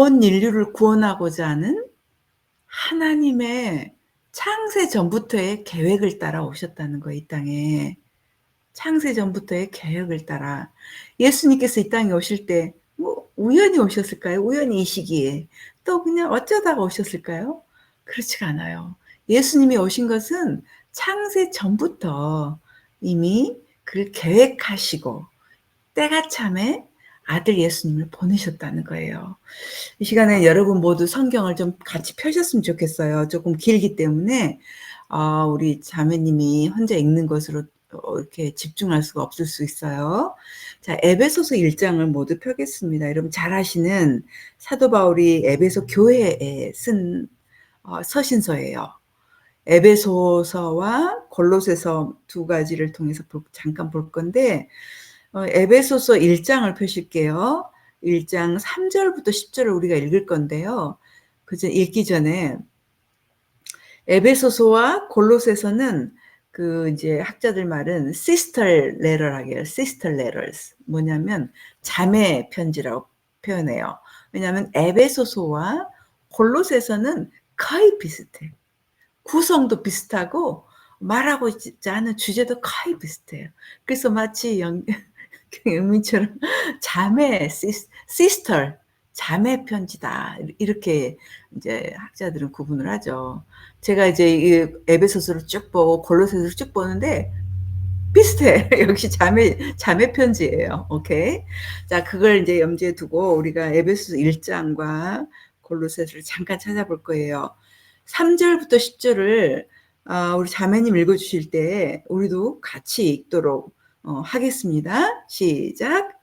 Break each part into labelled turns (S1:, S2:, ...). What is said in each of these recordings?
S1: 온 인류를 구원하고자 하는 하나님의 창세 전부터의 계획을 따라 오셨다는 거예요, 이 땅에. 창세 전부터의 계획을 따라. 예수님께서 이 땅에 오실 때 뭐 우연히 오셨을까요? 우연히 이 시기에. 또 그냥 어쩌다가 오셨을까요? 그렇지가 않아요. 예수님이 오신 것은 창세 전부터 이미 그를 계획하시고 때가 참에 아들 예수님을 보내셨다는 거예요. 이 시간에 여러분 모두 성경을 좀 같이 펴셨으면 좋겠어요. 조금 길기 때문에 우리 자매님이 혼자 읽는 것으로 이렇게 집중할 수가 없을 수 있어요. 자, 에베소서 1장을 모두 펴겠습니다. 여러분 잘 아시는 사도 바울이 에베소 교회에 쓴 서신서예요. 에베소서와 골로새서 두 가지를 통해서 잠깐 볼 건데 에베소서 1장을 펴실게요. 1장 3절부터 10절을 우리가 읽을 건데요. 그저 읽기 전에 에베소서와 골로새서는 그 이제 학자들 말은 sister letter라고 해요. sister letters. 뭐냐면 자매 편지라고 표현해요. 왜냐하면 에베소서와 골로새서는 거의 비슷해. 구성도 비슷하고 말하고 있지 않은 주제도 거의 비슷해요. 그래서 마치 영민처럼 자매, 시스터, 자매 편지다. 이렇게 이제 학자들은 구분을 하죠. 제가 이제 이 에베소서를 쭉 보고 골로새서를 쭉 보는데 비슷해. 역시 자매 편지예요. 오케이. 자, 그걸 이제 염두에 두고 우리가 에베소서 1장과 골로새서를 잠깐 찾아볼 거예요. 3절부터 10절을 우리 자매님 읽어주실 때 우리도 같이 읽도록 하겠습니다. 시작.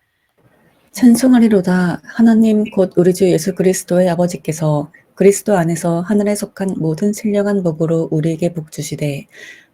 S2: 찬송하리로다. 하나님 곧 우리 주 예수 그리스도의 아버지께서 그리스도 안에서 하늘에 속한 모든 신령한 복으로 우리에게 복 주시되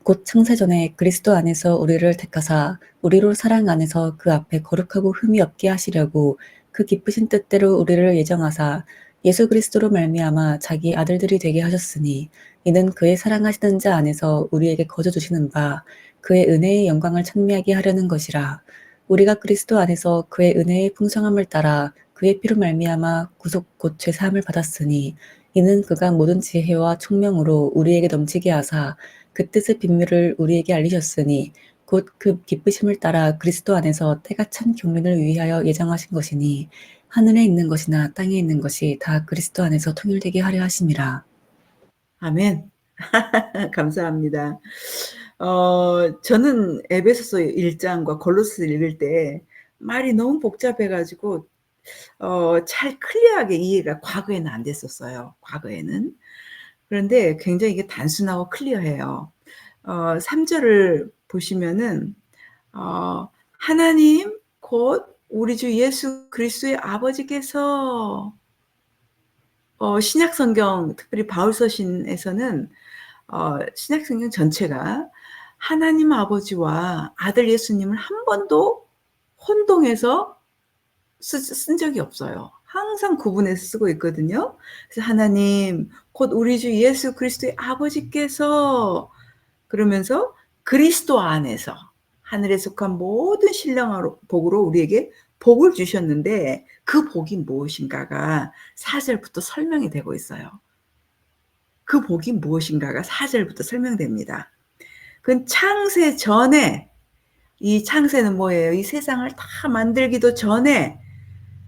S2: 곧 창세전에 그리스도 안에서 우리를 택하사 우리로 사랑 안에서 그 앞에 거룩하고 흠이 없게 하시려고 그 기쁘신 뜻대로 우리를 예정하사 예수 그리스도로 말미암아 자기 아들들이 되게 하셨으니 이는 그의 사랑하시는 자 안에서 우리에게 거저 주시는 바 그의 은혜의 영광을 찬미하게 하려는 것이라. 우리가 그리스도 안에서 그의 은혜의 풍성함을 따라 그의 피로 말미암아 구속 곧 죄사함을 받았으니 이는 그가 모든 지혜와 총명으로 우리에게 넘치게 하사 그 뜻의 비밀을 우리에게 알리셨으니 곧 그 기쁘심을 따라 그리스도 안에서 때가 찬 경륜을 위하여 예정하신 것이니 하늘에 있는 것이나 땅에 있는 것이 다 그리스도 안에서 통일되게 하려 하심이라.
S1: 아멘. 감사합니다. 저는 에베소서 1장과 골로새 읽을 때 말이 너무 복잡해가지고 잘 클리어하게 이해가 과거에는 안 됐었어요. 과거에는. 그런데 굉장히 이게 단순하고 클리어해요. 3절을 보시면은 하나님 곧 우리 주 예수 그리스도의 아버지께서 신약 성경 특별히 바울 서신에서는 신약 성경 전체가 하나님 아버지와 아들 예수님을 한 번도 혼동해서 쓴 적이 없어요. 항상 구분해서 쓰고 있거든요. 그래서 하나님 곧 우리 주 예수 그리스도의 아버지께서 그러면서 그리스도 안에서 하늘에 속한 모든 신령한 복으로 우리에게 복을 주셨는데 그 복이 무엇인가가 4절부터 설명이 되고 있어요. 그 복이 무엇인가가 4절부터 설명됩니다. 그건 창세 전에, 이 창세는 뭐예요? 이 세상을 다 만들기도 전에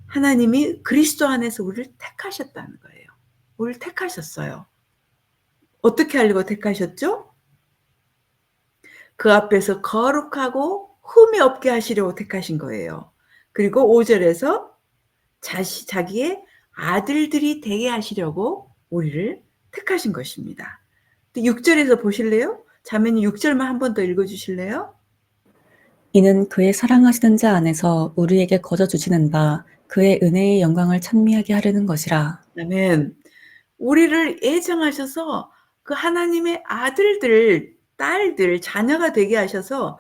S1: 하나님이 그리스도 안에서 우리를 택하셨다는 거예요. 우리를 택하셨어요. 어떻게 하려고 택하셨죠? 그 앞에서 거룩하고 흠이 없게 하시려고 택하신 거예요. 그리고 5절에서 자기의 아들들이 되게 하시려고 우리를 택하신 것입니다. 6절에서 보실래요? 자매님 6절만 한 번 더 읽어주실래요?
S2: 이는 그의 사랑하시는 자 안에서 우리에게 거저 주시는 바 그의 은혜의 영광을 찬미하게 하려는 것이라.
S1: 아멘. 우리를 예정하셔서 그 하나님의 아들들, 딸들, 자녀가 되게 하셔서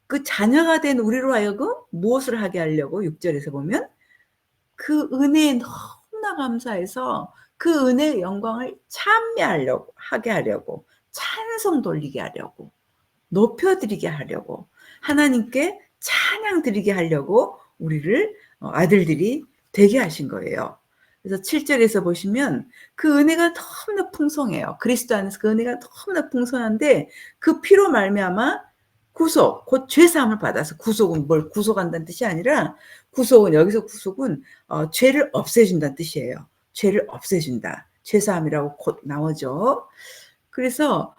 S1: 그 자녀가 된 우리로 하여금 무엇을 하게 하려고 6절에서 보면 그 은혜에 너무나 감사해서 그 은혜의 영광을 찬미하려고 하게 하려고 찬송 돌리게 하려고 높여드리게 하려고 하나님께 찬양 드리게 하려고 우리를 아들들이 되게 하신 거예요. 그래서 7절에서 보시면 그 은혜가 너무나 풍성해요. 그리스도 안에서 그 은혜가 너무나 풍성한데 그 피로 말미암아 구속, 곧 죄사함을 받아서 구속은 뭘 구속한다는 뜻이 아니라 구속은 여기서 구속은 죄를 없애준다는 뜻이에요. 죄를 없애준다. 죄사함이라고 곧 나오죠. 그래서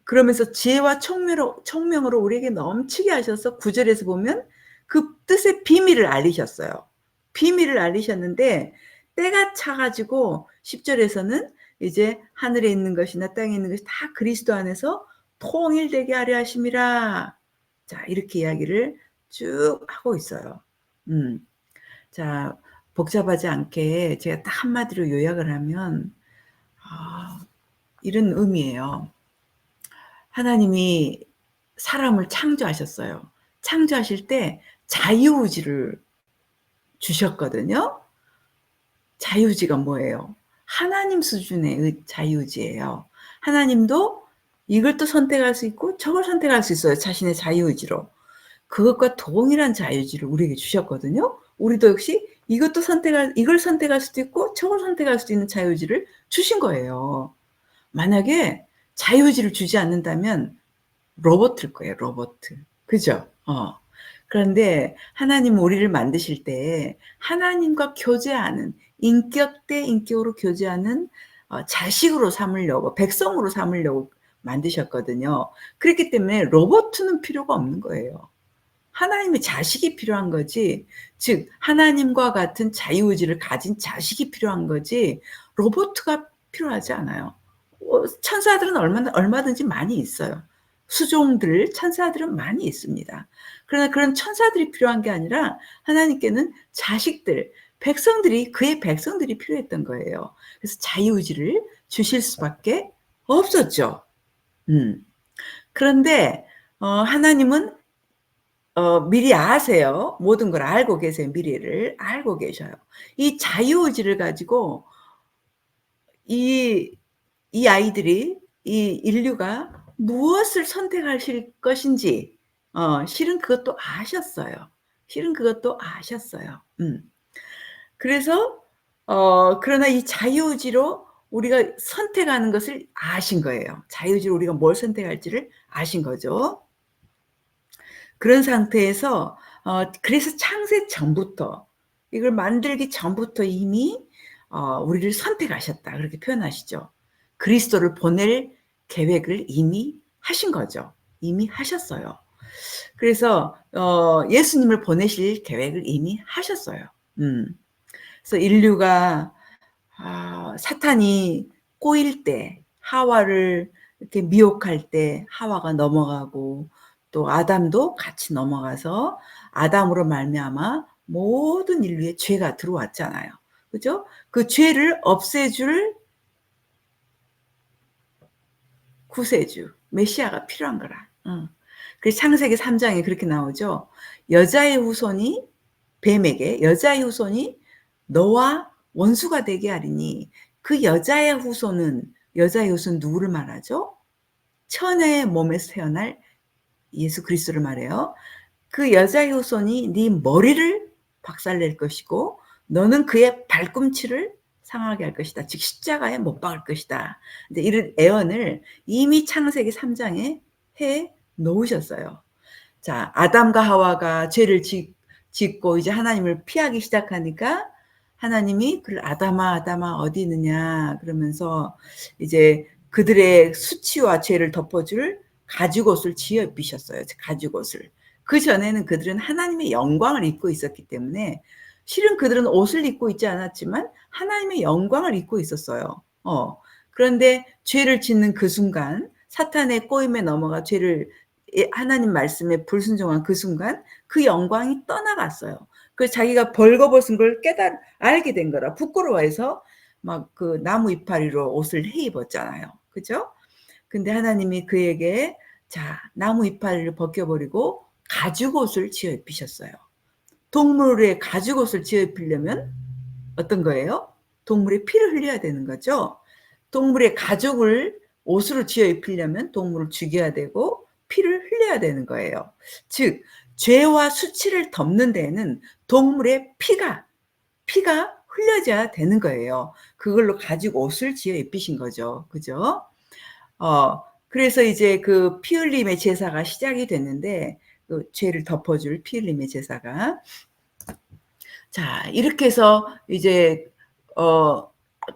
S1: 그러면서 지혜와 총명으로 우리에게 넘치게 하셔서 9절에서 보면 그 뜻의 비밀을 알리셨어요. 비밀을 알리셨는데 때가 차가지고 10절에서는 이제 하늘에 있는 것이나 땅에 있는 것이 다 그리스도 안에서 통일되게 하려 하심이라. 자, 이렇게 이야기를 쭉 하고 있어요. 자, 복잡하지 않게 제가 딱 한마디로 요약을 하면 이런 의미예요. 하나님이 사람을 창조하셨어요. 창조하실 때 자유의지를 주셨거든요. 자유의지가 뭐예요? 하나님 수준의 자유의지예요. 하나님도 이걸 또 선택할 수 있고 저걸 선택할 수 있어요. 자신의 자유의지로. 그것과 동일한 자유의지를 우리에게 주셨거든요. 우리도 역시 이걸 선택할 수도 있고 저걸 선택할 수도 있는 자유의지를 주신 거예요. 만약에 자유의지를 주지 않는다면 로봇일 거예요, 로봇. 그죠? 그런데 하나님은 우리를 만드실 때 하나님과 교제하는, 인격 대 인격으로 교제하는 자식으로 삼으려고, 백성으로 삼으려고 만드셨거든요. 그렇기 때문에 로봇은 필요가 없는 거예요. 하나님의 자식이 필요한 거지, 즉 하나님과 같은 자유의지를 가진 자식이 필요한 거지 로봇가 필요하지 않아요. 천사들은 얼마든지 많이 있어요. 수종들, 천사들은 많이 있습니다. 그러나 그런 천사들이 필요한 게 아니라 하나님께는 자식들, 백성들이, 그의 백성들이 필요했던 거예요. 그래서 자유의지를 주실 수밖에 없었죠. 그런데 하나님은 미리 아세요. 모든 걸 알고 계세요. 미래를 알고 계셔요. 이 자유의지를 가지고 이 아이들이, 이 인류가 무엇을 선택하실 것인지 실은 그것도 아셨어요. 실은 그것도 아셨어요. 그래서 그러나 이 자유의지로 우리가 선택하는 것을 아신 거예요. 자유의지로 우리가 뭘 선택할지를 아신 거죠. 그런 상태에서 그래서 창세 전부터, 이걸 만들기 전부터 이미 우리를 선택하셨다, 그렇게 표현하시죠. 그리스도를 보낼 계획을 이미 하신 거죠. 이미 하셨어요. 그래서 예수님을 보내실 계획을 이미 하셨어요. 그래서 인류가 사탄이 꼬일 때, 하와를 이렇게 미혹할 때 하와가 넘어가고 또 아담도 같이 넘어가서 아담으로 말미암아 모든 인류의 죄가 들어왔잖아요. 그죠? 그 죄를 없애줄 구세주, 메시아가 필요한 거라. 그래서 창세기 3장에 그렇게 나오죠. 여자의 후손이 뱀에게, 여자의 후손이 너와 원수가 되게 하리니, 그 여자의 후손은 누구를 말하죠? 천의 몸에서 태어날 예수 그리스도를 말해요. 그 여자의 후손이 네 머리를 박살낼 것이고 너는 그의 발꿈치를 상하게 할 것이다. 즉 십자가에 못 박을 것이다. 이제 이런 예언을 이미 창세기 3장에 해 놓으셨어요. 자, 아담과 하와가 죄를 짓고 이제 하나님을 피하기 시작하니까 하나님이 아담아 아담아 어디 있느냐 그러면서 이제 그들의 수치와 죄를 덮어줄 가죽옷을 지어 입히셨어요. 가죽옷을. 그 전에는 그들은 하나님의 영광을 입고 있었기 때문에 실은 그들은 옷을 입고 있지 않았지만 하나님의 영광을 입고 있었어요. 그런데 죄를 짓는 그 순간, 사탄의 꼬임에 넘어가 죄를, 하나님 말씀에 불순종한 그 순간 그 영광이 떠나갔어요. 그래서 자기가 벌거벗은 걸 알게 된 거라 부끄러워해서 막 그 나무 이파리로 옷을 해 입었잖아요. 그죠? 근데 하나님이 그에게 자, 나무 이파리를 벗겨버리고 가죽옷을 지어 입히셨어요. 동물의 가죽옷을 지어 입히려면 어떤 거예요? 동물의 피를 흘려야 되는 거죠. 동물의 가죽을 옷으로 지어 입히려면 동물을 죽여야 되고 피를 흘려야 되는 거예요. 즉 죄와 수치를 덮는 데에는 동물의 피가 흘려져야 되는 거예요. 그걸로 가지고 옷을 지어 입히신 거죠. 그죠? 그래서 이제 그 피 흘림의 제사가 시작이 됐는데, 그 죄를 덮어줄 피 흘림의 제사가. 자, 이렇게 해서 이제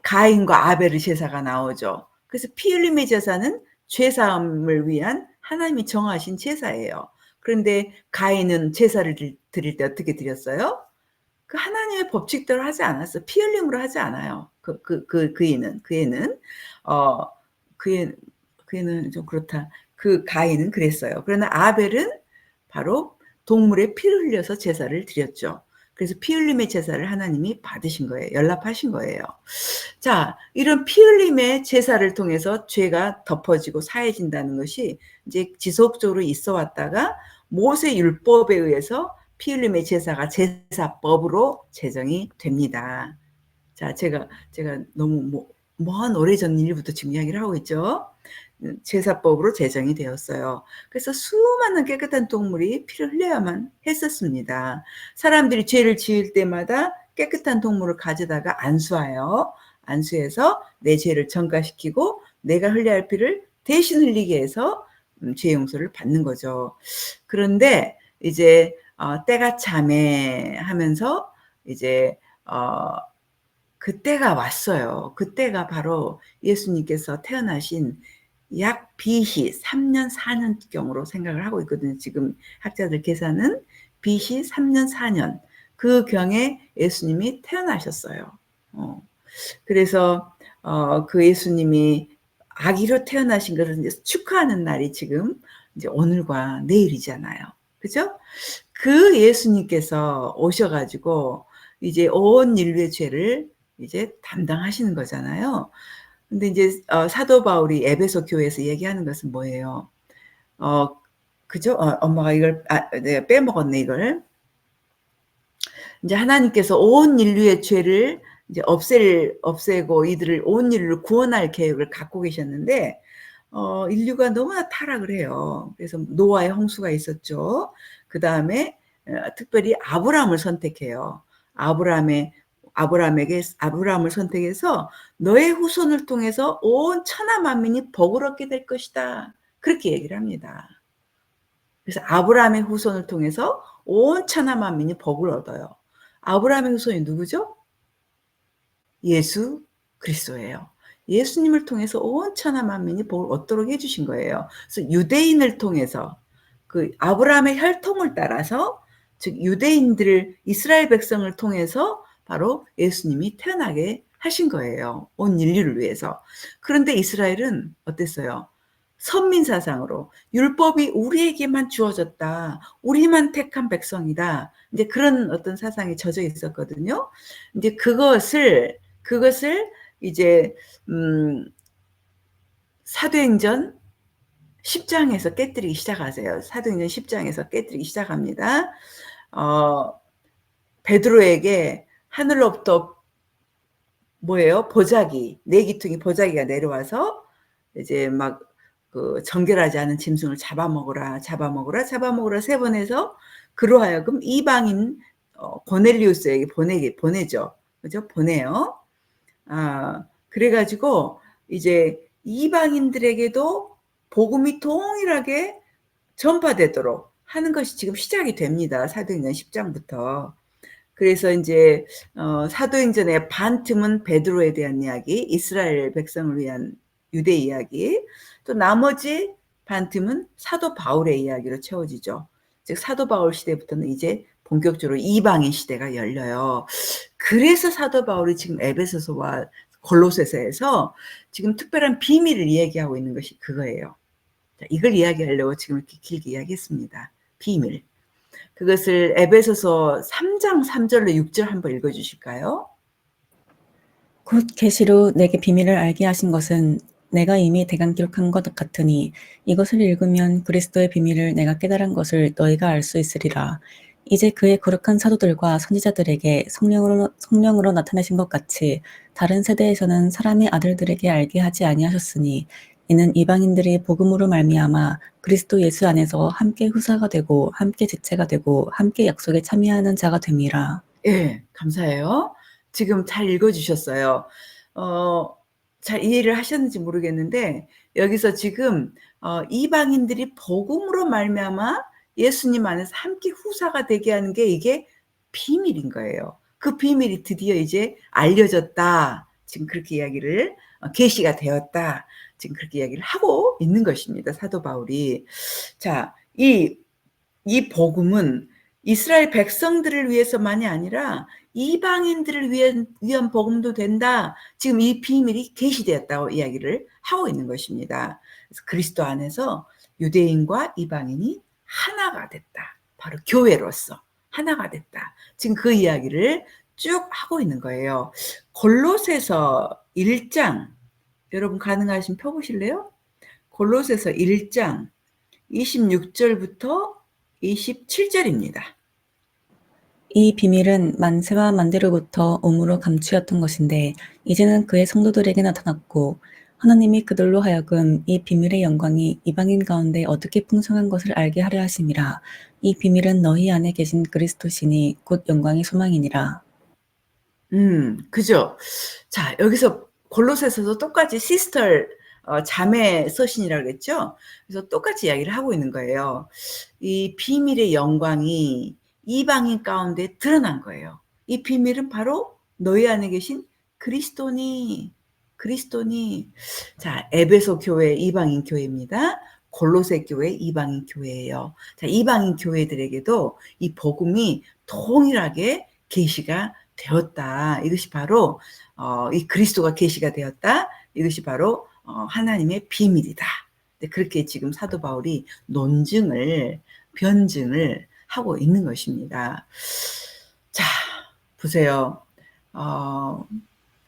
S1: 가인과 아벨의 제사가 나오죠. 그래서 피 흘림의 제사는 죄 사함을 위한 하나님이 정하신 제사예요. 그런데 가인은 제사를 드릴 때 어떻게 드렸어요? 그 하나님의 법칙대로 하지 않았어. 피 흘림으로 하지 않아요. 그애는 어 그애는 좀 그렇다. 그 가인은 그랬어요. 그러나 아벨은 바로 동물의 피를 흘려서 제사를 드렸죠. 그래서 피 흘림의 제사를 하나님이 받으신 거예요. 연락하신 거예요. 자, 이런 피 흘림의 제사를 통해서 죄가 덮어지고 사해진다는 것이 이제 지속적으로 있어 왔다가 모세 율법에 의해서 피 흘림의 제사가 제사법으로 제정이 됩니다. 자, 제가 너무 먼 오래전 일부터 지금 이야기를 하고 있죠. 제사법으로 제정이 되었어요. 그래서 수많은 깨끗한 동물이 피를 흘려야만 했었습니다. 사람들이 죄를 지을 때마다 깨끗한 동물을 가져다가 안수하여, 안수해서 내 죄를 전가시키고 내가 흘려야 할 피를 대신 흘리게 해서 죄 용서를 받는 거죠. 그런데 이제 때가 참해하면서 이제 그때가 왔어요. 그때가 바로 예수님께서 태어나신 약 BC 3년 4년경으로 생각을 하고 있거든요. 지금 학자들 계산은 BC 3년 4년 그 경에 예수님이 태어나셨어요. 그래서 그 예수님이 아기로 태어나신 것을 이제 축하하는 날이 지금 이제 오늘과 내일이잖아요. 그죠? 그 예수님께서 오셔가지고 이제 온 인류의 죄를 이제 담당하시는 거잖아요. 근데 이제 사도 바울이 에베소 교회에서 얘기하는 것은 뭐예요? 그죠? 엄마가 이걸 내가 빼먹었네 이걸. 이제 하나님께서 온 인류의 죄를 이제 없애고 이들을 온 인류를 구원할 계획을 갖고 계셨는데 인류가 너무나 타락을 해요. 그래서 노아의 홍수가 있었죠. 그 다음에 특별히 아브라함을 선택해요. 아브라함을 선택해서 너의 후손을 통해서 온 천하 만민이 복을 얻게 될 것이다. 그렇게 얘기를 합니다. 그래서 아브라함의 후손을 통해서 온 천하 만민이 복을 얻어요. 아브라함의 후손이 누구죠? 예수 그리스도예요. 예수님을 통해서 온 천하 만민이 복을 얻도록 해주신 거예요. 그래서 유대인을 통해서 그 아브라함의 혈통을 따라서 즉 유대인들을 이스라엘 백성을 통해서 바로 예수님이 태어나게 하신 거예요. 온 인류를 위해서. 그런데 이스라엘은 어땠어요? 선민 사상으로 율법이 우리에게만 주어졌다. 우리만 택한 백성이다. 이제 그런 어떤 사상이 젖어 있었거든요. 이제 그것을 이제 사도행전 10장에서 깨뜨리기 시작하세요. 사도행전 10장에서 깨뜨리기 시작합니다. 베드로에게 하늘로부터 뭐예요? 보자기, 내기퉁이 보자기가 내려와서 이제 막 그 정결하지 않은 짐승을 잡아먹으라 세 번 해서 그로 하여금 이방인 고넬리우스에게 보내죠. 그죠? 보내요. 그래가지고 이제 이방인들에게도 복음이 동일하게 전파되도록 하는 것이 지금 시작이 됩니다. 사도행전 10장부터. 그래서 이제 사도행전의 반틈은 베드로에 대한 이야기, 이스라엘 백성을 위한 유대 이야기, 또 나머지 반틈은 사도 바울의 이야기로 채워지죠. 즉 사도 바울 시대부터는 이제 본격적으로 이방인 시대가 열려요. 그래서 사도 바울이 지금 에베소서와 골로새서에서 지금 특별한 비밀을 이야기하고 있는 것이 그거예요. 자, 이걸 이야기하려고 지금 이렇게 길게 이야기했습니다. 비밀. 그것을 에베소서 3장 3절로 6절 한번 읽어주실까요?
S2: 곧 계시로 내게 비밀을 알게 하신 것은 내가 이미 대강 기록한 것 같으니 이것을 읽으면 그리스도의 비밀을 내가 깨달은 것을 너희가 알 수 있으리라. 이제 그의 거룩한 사도들과 선지자들에게 성령으로 나타내신 것 같이 다른 세대에서는 사람의 아들들에게 알게 하지 아니하셨으니 이는 이방인들이 복음으로 말미암아 그리스도 예수 안에서 함께 후사가 되고 함께 지체가 되고 함께 약속에 참여하는 자가 됨이라.
S1: 예, 감사해요. 지금 잘 읽어주셨어요. 잘 이해를 하셨는지 모르겠는데 여기서 지금 이방인들이 복음으로 말미암아 예수님 안에서 함께 후사가 되게 하는 게 이게 비밀인 거예요. 그 비밀이 드디어 이제 알려졌다. 지금 그렇게 이야기를 계시가 되었다. 지금 그렇게 이야기를 하고 있는 것입니다. 사도 바울이. 자, 이 복음은 이스라엘 백성들을 위해서만이 아니라 이방인들을 위한 복음도 된다. 지금 이 비밀이 계시되었다고 이야기를 하고 있는 것입니다. 그래서 그리스도 안에서 유대인과 이방인이 하나가 됐다. 바로 교회로서 하나가 됐다. 지금 그 이야기를 쭉 하고 있는 거예요. 골로새서 1장 여러분 가능하시면 펴보실래요? 골로새서 1장 26절부터 27절입니다.
S2: 이 비밀은 만세와 만대로부터 음으로 감추었던 것인데 이제는 그의 성도들에게 나타났고 하나님이 그들로 하여금 이 비밀의 영광이 이방인 가운데 어떻게 풍성한 것을 알게 하려 하심이라. 이 비밀은 너희 안에 계신 그리스도시니 곧 영광의 소망이니라.
S1: 그죠? 자, 여기서 골로새서도 똑같이 시스터 자매 서신이라고 그랬죠? 그래서 똑같이 이야기를 하고 있는 거예요. 이 비밀의 영광이 이방인 가운데 드러난 거예요. 이 비밀은 바로 너희 안에 계신 그리스도니. 자, 에베소 교회 이방인 교회입니다. 골로새 교회 이방인 교회예요. 자, 이방인 교회들에게도 이 복음이 동일하게 계시가 되었다. 이것이 바로 이 그리스도가 계시가 되었다. 이것이 바로 하나님의 비밀이다. 그렇게 지금 사도 바울이 변증을 하고 있는 것입니다. 자, 보세요.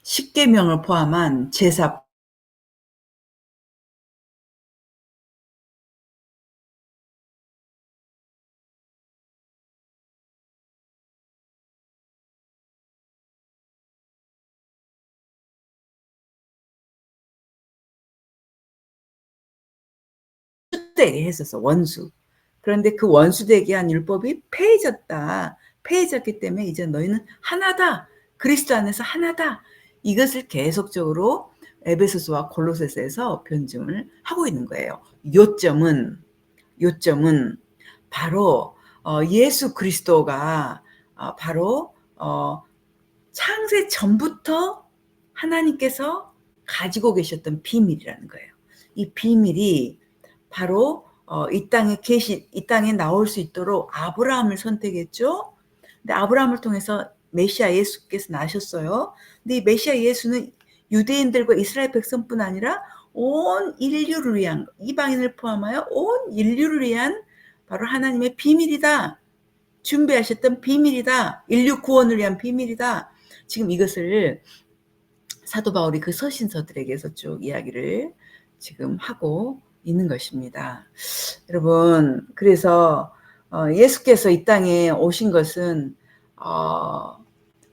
S1: 10계명을 포함한 제사 되게 했었어. 원수. 그런데 그 원수되게 한 율법이 폐해졌기 때문에 이제 너희는 하나다. 그리스도 안에서 하나다. 이것을 계속적으로 에베소서와 골로새서에서 변증을 하고 있는 거예요. 요점은 바로 예수 그리스도가 바로 창세 전부터 하나님께서 가지고 계셨던 비밀이라는 거예요. 이 비밀이 바로 이 땅에 나올 수 있도록 아브라함을 선택했죠. 근데 아브라함을 통해서 메시아 예수께서 나셨어요. 근데 이 메시아 예수는 유대인들과 이스라엘 백성뿐 아니라 온 인류를 위한, 이방인을 포함하여 온 인류를 위한 바로 하나님의 비밀이다. 준비하셨던 비밀이다. 인류 구원을 위한 비밀이다. 지금 이것을 사도 바울이 그 서신서들에게서 쭉 이야기를 지금 하고 있는 것입니다. 여러분, 그래서 예수께서 이 땅에 오신 것은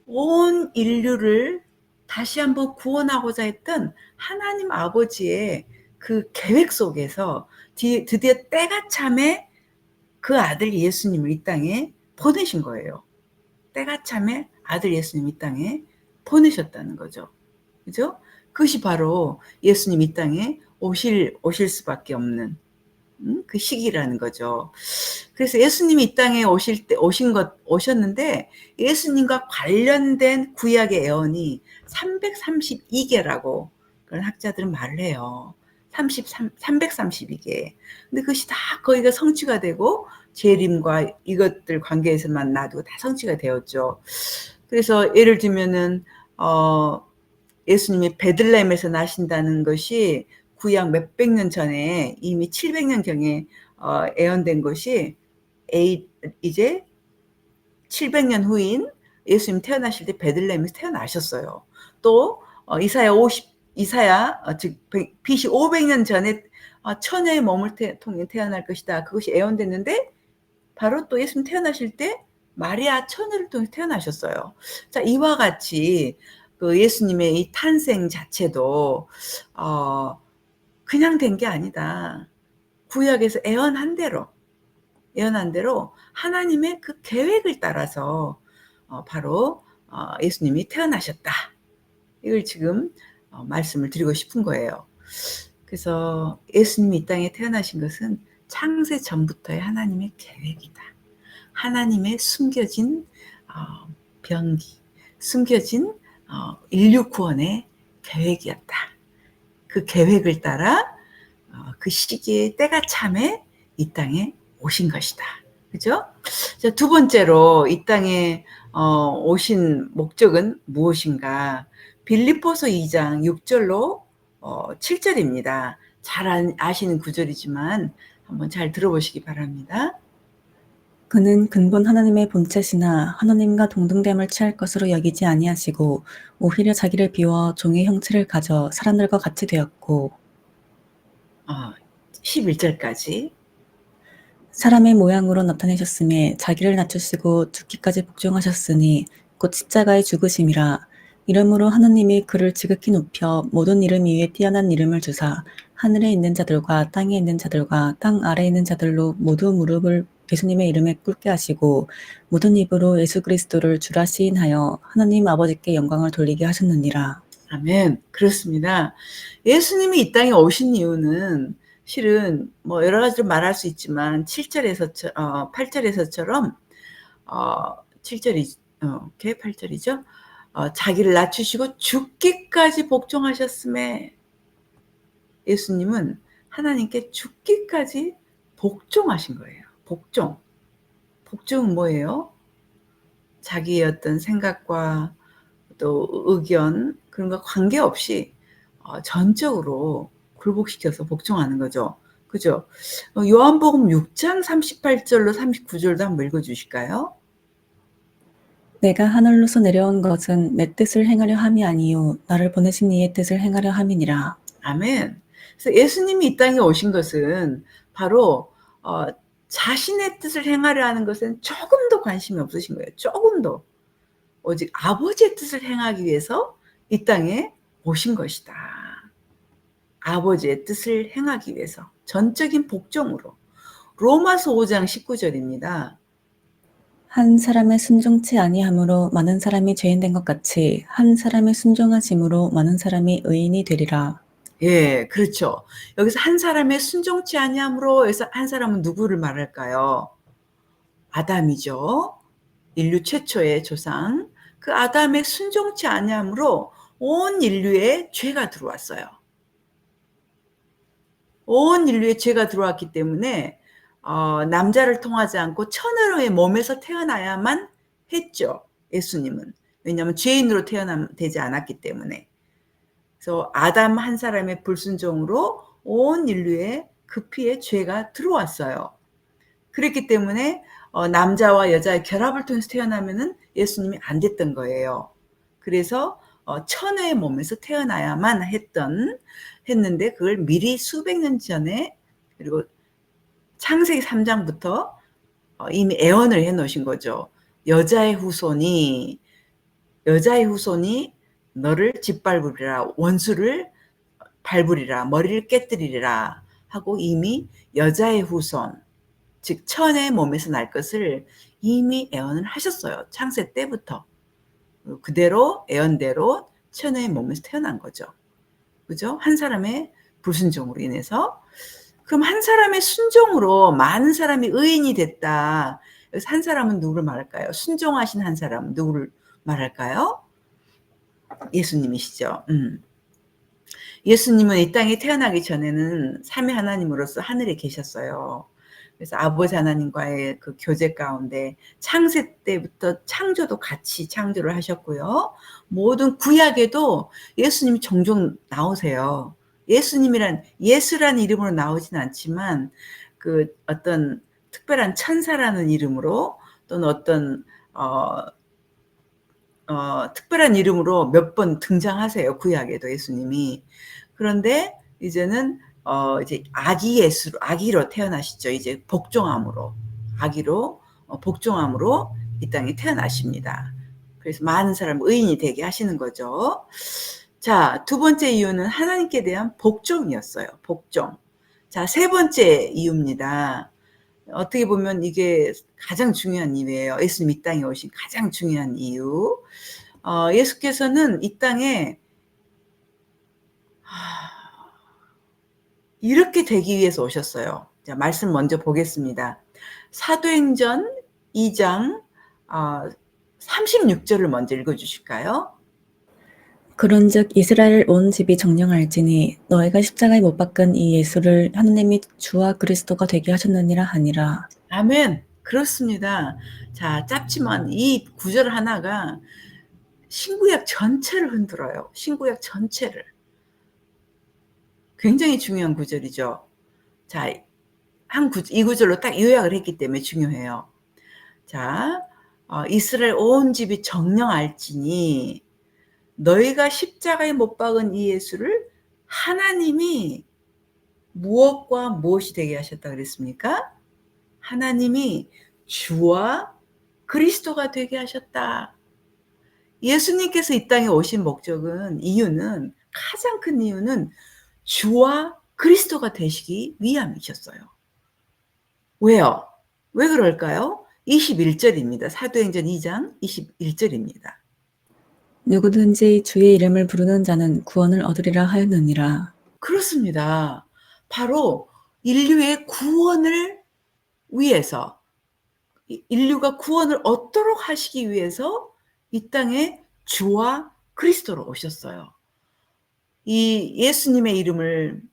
S1: 온 인류를 다시 한번 구원하고자 했던 하나님 아버지의 그 계획 속에서 드디어 때가 참에 그 아들 예수님을 이 땅에 보내신 거예요. 때가 참에 아들 예수님 이 땅에 보내셨다는 거죠. 그죠? 그것이 바로 예수님 이 땅에 오실 수밖에 없는 그 시기라는 거죠. 그래서 예수님이 이 땅에 오셨는데 예수님과 관련된 구약의 예언이 332개라고 그런 학자들은 말을 해요. 332개. 근데 그것이 다 거기가 성취가 되고 재림과 이것들 관계에서만 놔두고 다 성취가 되었죠. 그래서 예를 들면은 예수님이 베들레헴에서 나신다는 것이 구약 몇백 년 전에 이미 700년경에 예언된 것이 이제 700년 후인 예수님 태어나실 때 베들레헴에서 태어나셨어요. 또 이사야 즉 BC 500년 전에 처녀의 몸을 통해 태어날 것이다. 그것이 예언됐는데 바로 또 예수님 태어나실 때 마리아 처녀를 통해 태어나셨어요. 자, 이와 같이 그 예수님의 이 탄생 자체도 그냥 된 게 아니다. 구약에서 예언한 대로 하나님의 그 계획을 따라서 바로 예수님이 태어나셨다. 이걸 지금 말씀을 드리고 싶은 거예요. 그래서 예수님이 이 땅에 태어나신 것은 창세 전부터의 하나님의 계획이다. 하나님의 숨겨진 병기, 숨겨진 인류 구원의 계획이었다. 그 계획을 따라 그 시기에 때가 참에 이 땅에 오신 것이다. 그죠? 자, 두 번째로 이 땅에 오신 목적은 무엇인가? 빌립보서 2장 6절로 7절입니다. 잘 아시는 구절이지만 한번 잘 들어보시기 바랍니다.
S2: 그는 근본 하나님의 본체시나 하나님과 동등됨을 취할 것으로 여기지 아니하시고 오히려 자기를 비워 종의 형체를 가져 사람들과 같이 되었고
S1: 11절까지.
S2: 사람의 모양으로 나타내셨음에 자기를 낮추시고 죽기까지 복종하셨으니 곧 십자가의 죽으심이라. 이러므로 하느님이 그를 지극히 높여 모든 이름 위에 뛰어난 이름을 주사 하늘에 있는 자들과 땅에 있는 자들과 땅 아래에 있는 자들로 모두 무릎을 예수님의 이름에 꿇게 하시고 모든 입으로 예수 그리스도를 주라 시인하여 하느님 아버지께 영광을 돌리게 하셨느니라.
S1: 아멘. 그렇습니다. 예수님이 이 땅에 오신 이유는 실은 뭐 여러 가지로 말할 수 있지만 8절에서처럼 7절이 이렇게 8절이죠. 자기를 낮추시고 죽기까지 복종하셨음에 예수님은 하나님께 죽기까지 복종하신 거예요. 복종. 복종은 뭐예요? 자기의 어떤 생각과 또 의견 그런 거 관계없이 전적으로 굴복시켜서 복종하는 거죠. 그죠? 요한복음 6장 38절로 39절도 한번 읽어주실까요?
S2: 내가 하늘로서 내려온 것은 내 뜻을 행하려 함이 아니요 나를 보내신 이의 뜻을 행하려 함이니라.
S1: 아멘. 그래서 예수님이 이 땅에 오신 것은 바로 자신의 뜻을 행하려 하는 것은 조금도 관심이 없으신 거예요. 조금도. 오직 아버지의 뜻을 행하기 위해서 이 땅에 오신 것이다. 아버지의 뜻을 행하기 위해서 전적인 복종으로. 로마서 5장 19절입니다.
S2: 한 사람의 순종치 아니함으로 많은 사람이 죄인 된 것 같이 한 사람의 순종하심으로 많은 사람이 의인이 되리라.
S1: 예, 그렇죠. 여기서 한 사람의 순종치 아니함으로 여기서 한 사람은 누구를 말할까요? 아담이죠. 인류 최초의 조상. 그 아담의 순종치 아니함으로 온 인류에 죄가 들어왔어요. 온 인류에 죄가 들어왔기 때문에 남자를 통하지 않고 처녀의 몸에서 태어나야만 했죠. 예수님은. 왜냐하면 죄인으로 태어나지 않았기 때문에. 그래서 아담 한 사람의 불순종으로 온 인류에 그 피에 죄가 들어왔어요. 그랬기 때문에 남자와 여자의 결합을 통해서 태어나면은 예수님이 안 됐던 거예요. 그래서 처녀의 몸에서 태어나야만 했는데 그걸 미리 수백 년 전에 그리고 창세기 3장부터 이미 애언을 해놓으신 거죠. 여자의 후손이 너를 짓밟으리라, 원수를 밟으리라, 머리를 깨뜨리리라 하고 이미 여자의 후손, 즉 처녀의 몸에서 날 것을 이미 애언을 하셨어요. 창세 때부터. 그대로 애언대로 처녀의 몸에서 태어난 거죠. 그죠? 한 사람의 불순종으로 인해서. 그럼 한 사람의 순종으로 많은 사람이 의인이 됐다. 여기서 한 사람은 누구를 말할까요? 순종하신 한 사람은 누구를 말할까요? 예수님이시죠. 예수님은 이 땅에 태어나기 전에는 삼위 하나님으로서 하늘에 계셨어요. 그래서 아버지 하나님과의 그 교제 가운데 창세 때부터 창조도 같이 창조를 하셨고요. 모든 구약에도 예수님이 종종 나오세요. 예수란 이름으로 나오진 않지만 그 어떤 특별한 천사라는 이름으로 또는 어떤 특별한 이름으로 몇 번 등장하세요. 구약에도 예수님이. 그런데 이제는 이제 아기로 태어나시죠. 이제 아기로 복종함으로 이 땅에 태어나십니다. 그래서 많은 사람을 의인이 되게 하시는 거죠. 자, 두 번째 이유는 하나님께 대한 복종이었어요. 복종. 자, 세 번째 이유입니다. 어떻게 보면 이게 가장 중요한 이유예요. 예수님 이 땅에 오신 가장 중요한 이유. 예수께서는 이 땅에 이렇게 되기 위해서 오셨어요. 자, 말씀 먼저 보겠습니다. 사도행전 2장 36절을 먼저 읽어주실까요?
S2: 그런즉 이스라엘 온 집이 정령할지니 너희가 십자가에 못 박은 이 예수를 하느님이 주와 그리스도가 되게 하셨느니라 하니라.
S1: 아멘. 그렇습니다. 자, 짧지만 이 구절 하나가 신구약 전체를 흔들어요. 신구약 전체를. 굉장히 중요한 구절이죠. 자, 이 구절로 딱 요약을 했기 때문에 중요해요. 자, 이스라엘 온 집이 정령할지니 너희가 십자가에 못 박은 이 예수를 하나님이 무엇과 무엇이 되게 하셨다 그랬습니까? 하나님이 주와 그리스도가 되게 하셨다. 예수님께서 이 땅에 오신 목적은, 이유는, 가장 큰 이유는 주와 그리스도가 되시기 위함이셨어요. 왜요? 왜 그럴까요? 21절입니다. 사도행전 2장 21절입니다.
S2: 누구든지 주의 이름을 부르는 자는 구원을 얻으리라 하였느니라.
S1: 그렇습니다. 바로 인류의 구원을 위해서, 인류가 구원을 얻도록 하시기 위해서 이 땅에 주와 그리스도로 오셨어요. 이 예수님의 이름을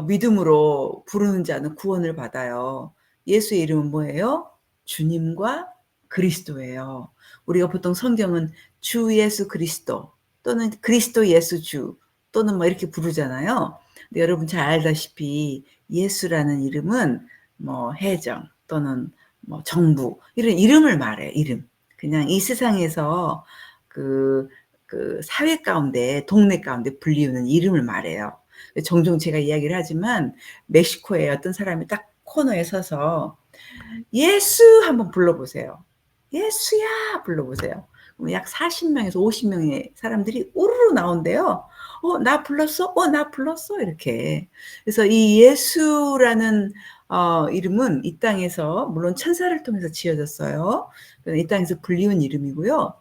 S1: 믿음으로 부르는 자는 구원을 받아요. 예수의 이름은 뭐예요? 주님과 그리스도예요. 우리가 보통 성경은 주 예수 그리스도 또는 그리스도 예수 주 또는 뭐 이렇게 부르잖아요. 근데 여러분 잘 알다시피 예수라는 이름은 뭐 해정 또는 뭐 정부 이런 이름을 말해요. 이름. 그냥 이 세상에서 그 사회 가운데 동네 가운데 불리우는 이름을 말해요. 종종 제가 이야기를 하지만 멕시코에 어떤 사람이 딱 코너에 서서 예수 한번 불러보세요. 예수야 불러보세요. 그럼 약 40명에서 50명의 사람들이 우르르 나온대요. 나 불렀어? 나 불렀어? 이렇게. 그래서 이 예수라는 이름은 이 땅에서 물론 천사를 통해서 지어졌어요. 이 땅에서 불리운 이름이고요.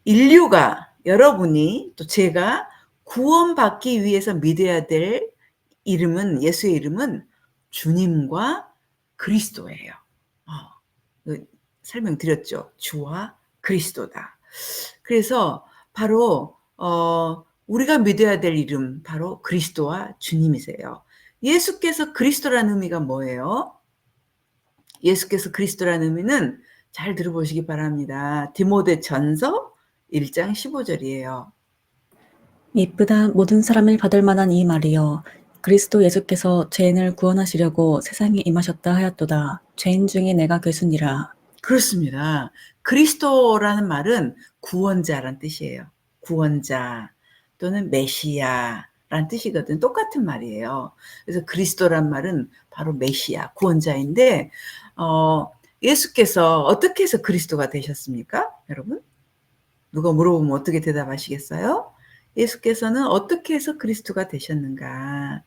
S1: 인류가, 여러분이 또 제가 구원받기 위해서 믿어야 될 이름은, 예수의 이름은 주님과 그리스도예요. 설명드렸죠. 주와 그리스도다. 그래서 바로 우리가 믿어야 될 이름 바로 그리스도와 주님이세요. 예수께서 그리스도라는 의미가 뭐예요? 예수께서 그리스도라는 의미는 잘 들어보시기 바랍니다. 디모데전서 1장 15절이에요.
S2: 이쁘다 모든 사람을 받을 만한 이 말이여 그리스도 예수께서 죄인을 구원하시려고 세상에 임하셨다 하였도다. 죄인 중에 내가 괴순이라.
S1: 그렇습니다. 그리스도라는 말은 구원자란 뜻이에요. 구원자 또는 메시아란 뜻이거든. 똑같은 말이에요. 그래서 그리스도란 말은 바로 메시아, 구원자인데 예수께서 어떻게 해서 그리스도가 되셨습니까? 여러분? 누가 물어보면 어떻게 대답하시겠어요? 예수께서는 어떻게 해서 그리스도가 되셨는가?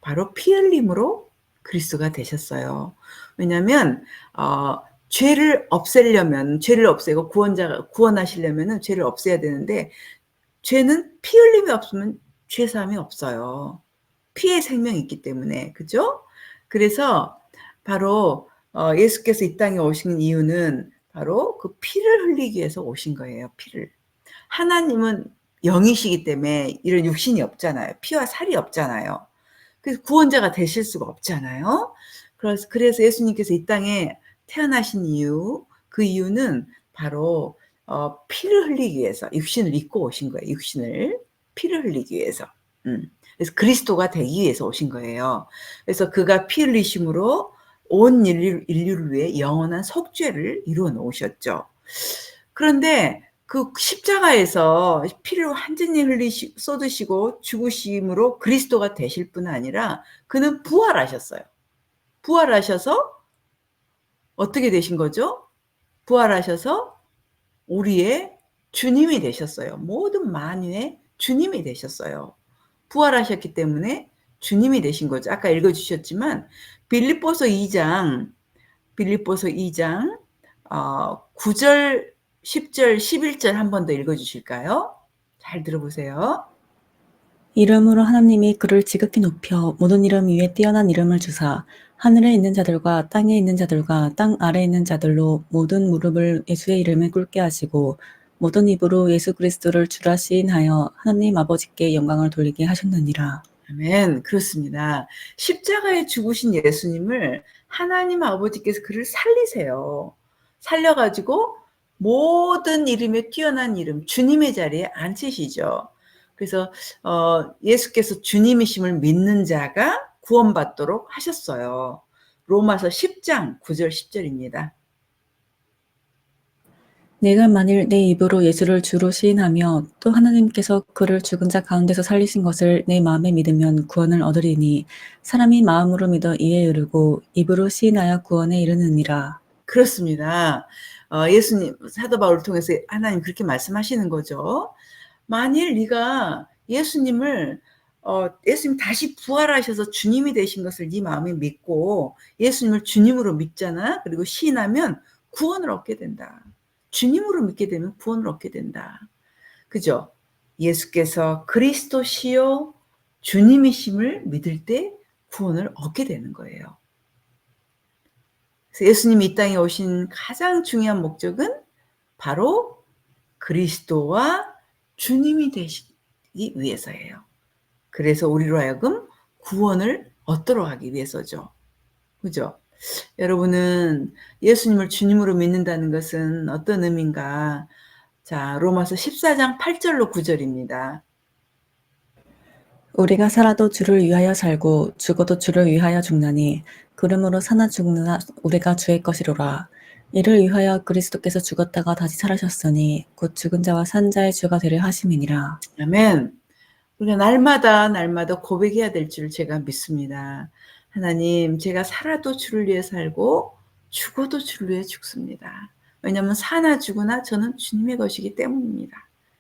S1: 바로 피 흘림으로 그리스도가 되셨어요. 왜냐하면 죄를 없애려면, 죄를 없애고 구원하시려면 죄를 없애야 되는데 죄는 피 흘림이 없으면 죄 사함이 없어요. 피의 생명이 있기 때문에. 그죠? 그래서 바로 예수께서 이 땅에 오신 이유는 바로 그 피를 흘리기 위해서 오신 거예요. 피를. 하나님은 영이시기 때문에 이런 육신이 없잖아요. 피와 살이 없잖아요. 그래서 구원자가 되실 수가 없잖아요. 그래서 예수님께서 이 땅에 태어나신 이유, 그 이유는 바로 피를 흘리기 위해서 육신을 입고 오신 거예요. 육신을 피를 흘리기 위해서. 그래서 그리스도가 되기 위해서 오신 거예요. 그래서 그가 피 흘리심으로 온 인류를 위해 영원한 속죄를 이루어 놓으셨죠. 그런데 그 십자가에서 피를 완전히 쏟으시고 죽으심으로 그리스도가 되실 뿐 아니라 그는 부활하셨어요. 부활하셔서 어떻게 되신 거죠? 부활하셔서 우리의 주님이 되셨어요. 모든 만유의 주님이 되셨어요. 부활하셨기 때문에 주님이 되신 거죠. 아까 읽어 주셨지만 빌립보서 2장 9절, 10절, 11절 한 번 더 읽어 주실까요? 잘 들어보세요.
S2: 이름으로 하나님이 그를 지극히 높여 모든 이름 위에 뛰어난 이름을 주사 하늘에 있는 자들과 땅에 있는 자들과 땅 아래에 있는 자들로 모든 무릎을 예수의 이름에 꿇게 하시고 모든 입으로 예수 그리스도를 주라 시인하여 하나님 아버지께 영광을 돌리게 하셨느니라.
S1: 아멘. 그렇습니다. 십자가에 죽으신 예수님을 하나님 아버지께서 그를 살리세요. 살려가지고 모든 이름에 뛰어난 이름, 주님의 자리에 앉히시죠. 그래서 예수께서 주님이심을 믿는 자가 구원받도록 하셨어요. 로마서 10장 9절 10절입니다.
S2: 내가 만일 내 입으로 예수를 주로 시인하며 또 하나님께서 그를 죽은 자 가운데서 살리신 것을 내 마음에 믿으면 구원을 얻으리니 사람이 마음으로 믿어 이에 이르고 입으로 시인하여 구원에 이르느니라.
S1: 그렇습니다. 예수님, 사도 바울을 통해서 하나님 그렇게 말씀하시는 거죠. 만일 네가 예수님 다시 부활하셔서 주님이 되신 것을 네 마음에 믿고 예수님을 주님으로 믿잖아. 그리고 시인하면 구원을 얻게 된다. 주님으로 믿게 되면 구원을 얻게 된다. 그죠? 예수께서 그리스도시요 주님이심을 믿을 때 구원을 얻게 되는 거예요. 그래서 예수님이 이 땅에 오신 가장 중요한 목적은 바로 그리스도와 주님이 되시기 위해서예요. 그래서 우리로 하여금 구원을 얻도록 하기 위해서죠. 그죠? 여러분은 예수님을 주님으로 믿는다는 것은 어떤 의미인가? 자, 로마서 14장 8절로 9절입니다.
S2: 우리가 살아도 주를 위하여 살고 죽어도 주를 위하여 죽나니 그러므로 사나 죽느나 우리가 주의 것이로라. 이를 위하여 그리스도께서 죽었다가 다시 살아셨으니 곧 죽은 자와 산 자의 주가 되려 하심이니라.
S1: 아멘. 우리가 날마다 고백해야 될 줄 제가 믿습니다. 하나님, 제가 살아도 주를 위해 살고 죽어도 주를 위해 죽습니다. 왜냐하면 사나 죽으나 저는 주님의 것이기 때문입니다.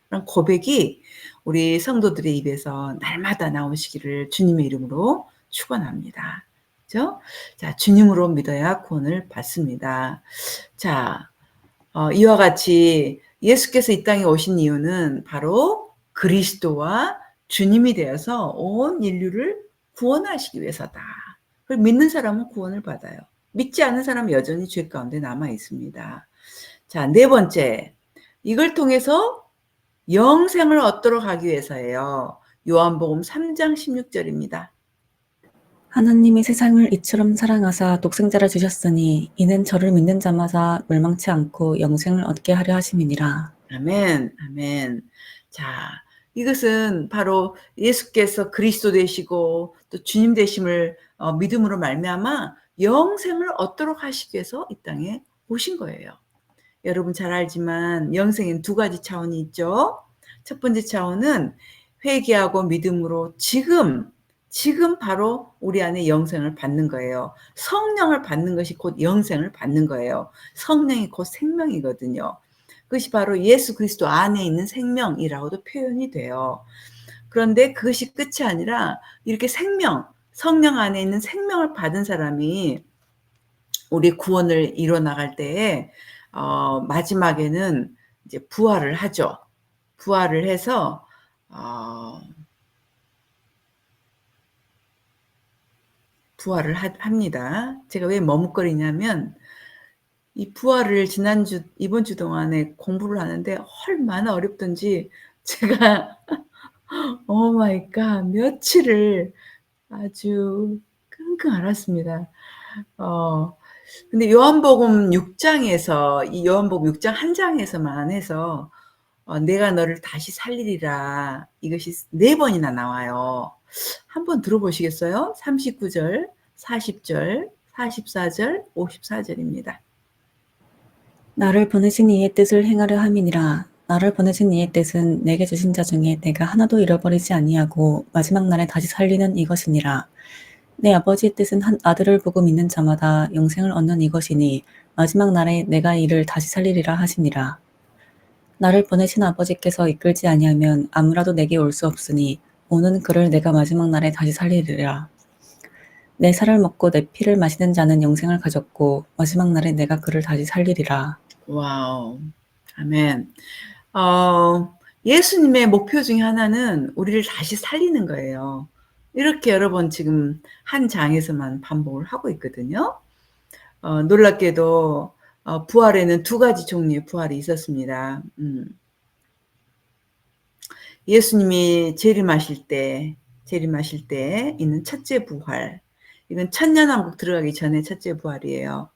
S1: 그런 고백이 우리 성도들의 입에서 날마다 나오시기를 주님의 이름으로 축원합니다. 그죠? 자, 주님으로 믿어야 구원을 받습니다. 자, 이와 같이 예수께서 이 땅에 오신 이유는 바로 그리스도와 주님이 되어서 온 인류를 구원하시기 위해서다. 그걸 믿는 사람은 구원을 받아요. 믿지 않는 사람은 여전히 죄 가운데 남아 있습니다. 자, 네 번째. 이걸 통해서 영생을 얻도록 하기 위해서예요. 요한복음 3장 16절입니다.
S2: 하나님이 세상을 이처럼 사랑하사 독생자를 주셨으니 이는 저를 믿는 자마다 멸망치 않고 영생을 얻게 하려 하심이니라.
S1: 아멘, 아멘. 자, 이것은 바로 예수께서 그리스도 되시고 또 주님 되심을 믿음으로 말미암아 영생을 얻도록 하시기 위해서 이 땅에 오신 거예요. 여러분 잘 알지만 영생엔 두 가지 차원이 있죠. 첫 번째 차원은 회개하고 믿음으로 지금 바로 우리 안에 영생을 받는 거예요. 성령을 받는 것이 곧 영생을 받는 거예요. 성령이 곧 생명이거든요. 그것이 바로 예수 그리스도 안에 있는 생명이라고도 표현이 돼요. 그런데 그것이 끝이 아니라 이렇게 성령 안에 있는 생명을 받은 사람이 우리 구원을 이뤄 나갈 때에 마지막에는 이제 부활을 하죠. 부활을 해서 부활을 합니다. 제가 왜 머뭇거리냐면 이 부활을 이번 주 동안에 공부를 하는데 얼마나 어렵던지 제가 오 마이 갓 며칠을 아주 끙끙 앓았습니다. 근데 요한복음 6장에서 이 요한복음 6장 한 장에서만 해서 내가 너를 다시 살리리라 이것이 4번이나 나와요. 한번 들어보시겠어요? 39절, 40절, 44절, 54절입니다.
S2: 나를 보내신 이의 뜻을 행하려 함이니라. 나를 보내신 이의 뜻은 내게 주신 자 중에 내가 하나도 잃어버리지 아니하고 마지막 날에 다시 살리는 이것이니라. 내 아버지의 뜻은 한 아들을 보고 믿는 자마다 영생을 얻는 이것이니 마지막 날에 내가 이를 다시 살리리라 하시니라. 나를 보내신 아버지께서 이끌지 아니하면 아무라도 내게 올 수 없으니 오는 그를 내가 마지막 날에 다시 살리리라. 내 살을 먹고 내 피를 마시는 자는 영생을 가졌고 마지막 날에 내가 그를 다시 살리리라.
S1: 와우. 아멘. 예수님의 목표 중에 하나는 우리를 다시 살리는 거예요. 이렇게 여러 번 지금 한 장에서만 반복을 하고 있거든요. 놀랍게도 부활에는 두 가지 종류의 부활이 있었습니다. 예수님이 재림하실 때 있는 첫째 부활. 이건 천년왕국 들어가기 전에 첫째 부활이에요.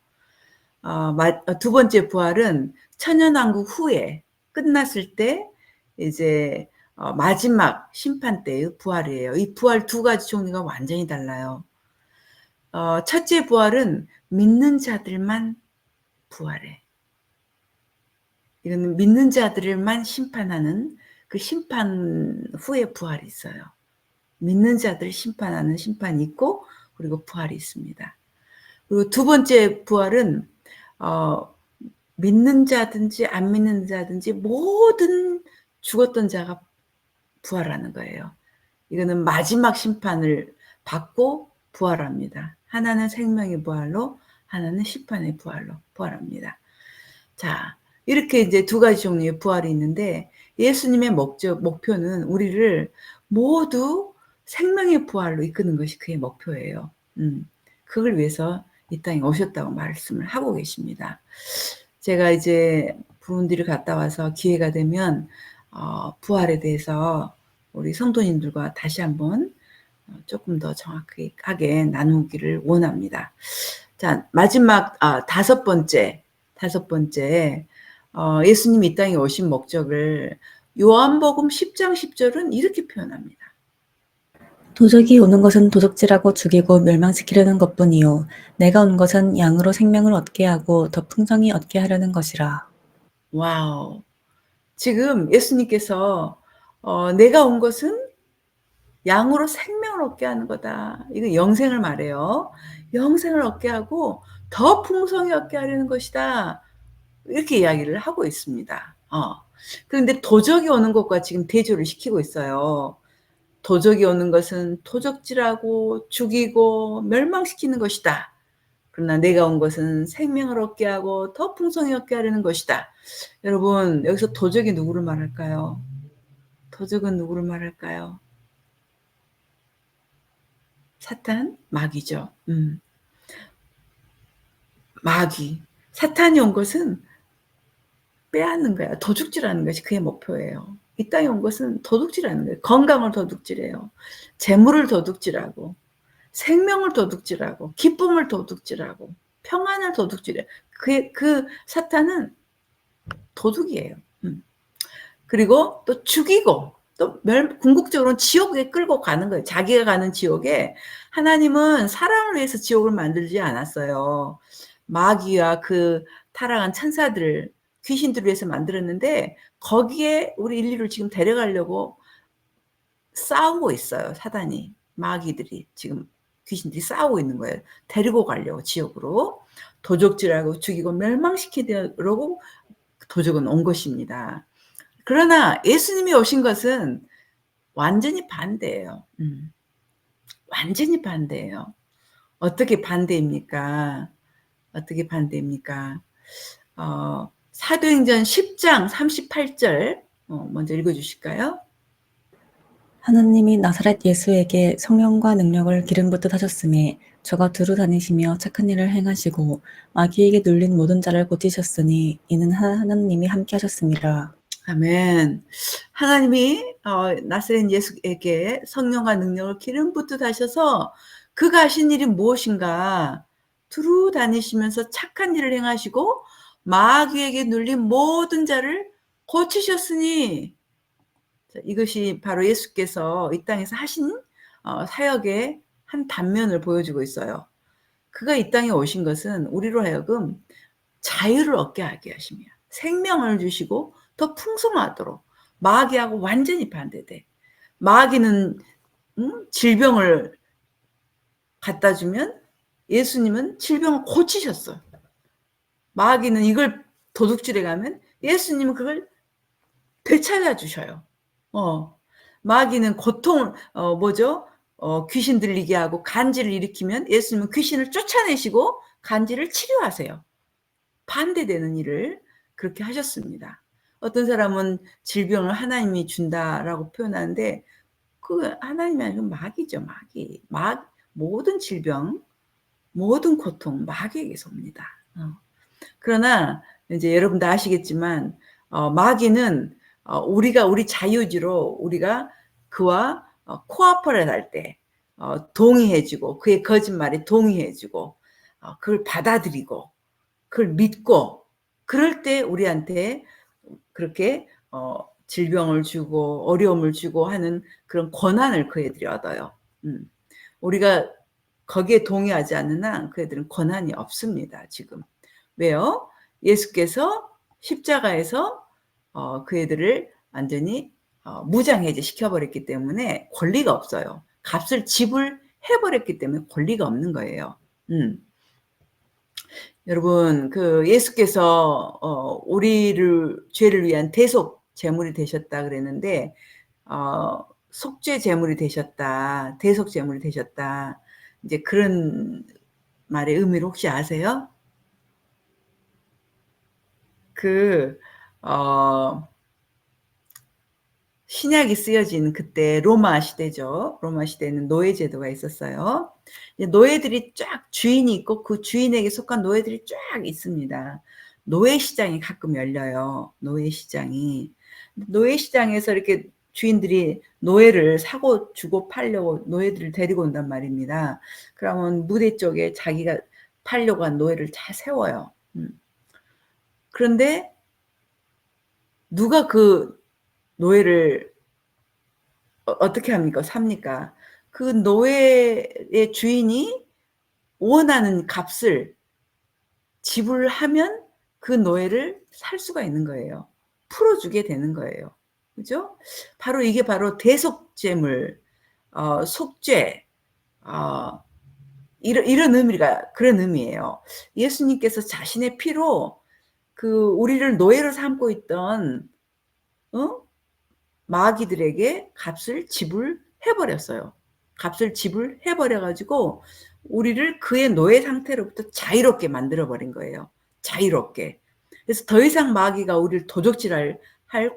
S1: 두 번째 부활은 천년왕국 후에 끝났을 때 이제 마지막 심판 때의 부활이에요. 이 부활 두 가지 종류가 완전히 달라요. 첫째 부활은 믿는 자들만 부활해. 이거는 믿는 자들만 심판하는 그 심판 후에 부활이 있어요. 믿는 자들을 심판하는 심판이 있고 그리고 부활이 있습니다. 그리고 두 번째 부활은 믿는 자든지 안 믿는 자든지 모든 죽었던 자가 부활하는 거예요. 이거는 마지막 심판을 받고 부활합니다. 하나는 생명의 부활로, 하나는 심판의 부활로 부활합니다. 자, 이렇게 이제 두 가지 종류의 부활이 있는데 예수님의 목표는 우리를 모두 생명의 부활로 이끄는 것이 그의 목표예요. 그걸 위해서 이 땅에 오셨다고 말씀을 하고 계십니다. 제가 이제 부룬디를 갔다 와서 기회가 되면 부활에 대해서 우리 성도님들과 다시 한번 조금 더 정확하게 나누기를 원합니다. 자, 마지막 다섯 번째 예수님이 이 땅에 오신 목적을 요한복음 10장 10절은 이렇게 표현합니다.
S2: 도적이 오는 것은 도적질하고 죽이고 멸망시키려는 것뿐이요 내가 온 것은 양으로 생명을 얻게 하고 더 풍성히 얻게 하려는 것이라.
S1: 와우. 지금 예수님께서 내가 온 것은 양으로 생명을 얻게 하는 거다. 이거 영생을 말해요. 영생을 얻게 하고 더 풍성히 얻게 하려는 것이다. 이렇게 이야기를 하고 있습니다. 그런데 도적이 오는 것과 지금 대조를 시키고 있어요. 도적이 오는 것은 도적질하고 죽이고 멸망시키는 것이다. 그러나 내가 온 것은 생명을 얻게 하고 더 풍성히 얻게 하려는 것이다. 여러분, 여기서 도적이 누구를 말할까요? 도적은 누구를 말할까요? 사탄? 마귀죠. 마귀. 사탄이 온 것은 빼앗는 거야. 도둑질하는 것이 그의 목표예요. 이 땅에 온 것은 도둑질하는 거예요. 건강을 도둑질해요. 재물을 도둑질하고 생명을 도둑질하고 기쁨을 도둑질하고 평안을 도둑질해요. 그 사탄은 도둑이에요. 그리고 또 죽이고 또 궁극적으로는 지옥에 끌고 가는 거예요. 자기가 가는 지옥에 하나님은 사람을 위해서 지옥을 만들지 않았어요. 마귀와 그 타락한 천사들, 귀신들을 위해서 만들었는데 거기에 우리 인류를 지금 데려가려고 싸우고 있어요. 사단이. 마귀들이 지금 귀신들이 싸우고 있는 거예요. 데리고 가려고 지옥으로. 도적질하고 죽이고 멸망시키려고 도적은 온 것입니다. 그러나 예수님이 오신 것은 완전히 반대예요. 완전히 반대예요. 어떻게 반대입니까? 어떻게 반대입니까? 사도행전 10장 38절 먼저 읽어주실까요?
S2: 하나님이 나사렛 예수에게 성령과 능력을 기름 붓듯 하셨음에 저가 두루 다니시며 착한 일을 행하시고 마귀에게 눌린 모든 자를 고치셨으니 이는 하나님이 함께 하셨습니다.
S1: 아멘. 하나님이 나사렛 예수에게 성령과 능력을 기름 붓듯 하셔서 그가 하신 일이 무엇인가? 두루 다니시면서 착한 일을 행하시고 마귀에게 눌린 모든 자를 고치셨으니 이것이 바로 예수께서 이 땅에서 하신 사역의 한 단면을 보여주고 있어요. 그가 이 땅에 오신 것은 우리로 하여금 자유를 얻게 하게 하시며 생명을 주시고 더 풍성하도록 마귀하고 완전히 반대돼. 마귀는 질병을 갖다 주면 예수님은 질병을 고치셨어요. 마귀는 이걸 도둑질해 가면 예수님은 그걸 되찾아 주셔요. 마귀는 고통을 귀신 들리게 하고 간질을 일으키면 예수님은 귀신을 쫓아내시고 간질을 치료하세요. 반대되는 일을 그렇게 하셨습니다. 어떤 사람은 질병을 하나님이 준다라고 표현하는데 그 하나님이 아니고 마귀죠. 마귀. 모든 질병, 모든 고통 마귀에게서 옵니다. 그러나 이제 여러분도 아시겠지만 마귀는 우리 자유지로 우리가 그와 코아퍼레이트 할 때 동의해 주고 그의 거짓말에 동의해 주고 그걸 받아들이고 그걸 믿고 그럴 때 우리한테 그렇게 질병을 주고 어려움을 주고 하는 그런 권한을 그 애들이 얻어요. 우리가 거기에 동의하지 않는 한 그 애들은 권한이 없습니다. 지금. 왜요? 예수께서 십자가에서 그 애들을 완전히 무장해제 시켜버렸기 때문에 권리가 없어요. 값을 지불해버렸기 때문에 권리가 없는 거예요. 여러분, 그 예수께서 우리를 죄를 위한 대속 제물이 되셨다 그랬는데 속죄 제물이 되셨다, 대속 제물이 되셨다. 이제 그런 말의 의미를 혹시 아세요? 신약이 쓰여진 그때 로마 시대죠. 로마 시대는 노예 제도가 있었어요. 노예들이 쫙 주인이 있고 그 주인에게 속한 노예들이 쫙 있습니다. 노예 시장이 가끔 열려요. 노예 시장이. 노예 시장에서 이렇게 주인들이 노예를 사고 주고 팔려고 노예들을 데리고 온단 말입니다. 그러면 무대 쪽에 자기가 팔려고 한 노예를 잘 세워요. 그런데 누가 그 노예를 어떻게 합니까? 삽니까? 그 노예의 주인이 원하는 값을 지불하면 그 노예를 살 수가 있는 거예요. 풀어주게 되는 거예요. 그죠? 이게 바로 대속죄물, 속죄, 이런 의미가 그런 의미예요. 예수님께서 자신의 피로 우리를 노예로 삼고 있던 마귀들에게 값을 지불해버렸어요. 값을 지불해버려가지고 우리를 그의 노예 상태로부터 자유롭게 만들어버린 거예요. 자유롭게. 그래서 더 이상 마귀가 우리를 도적질할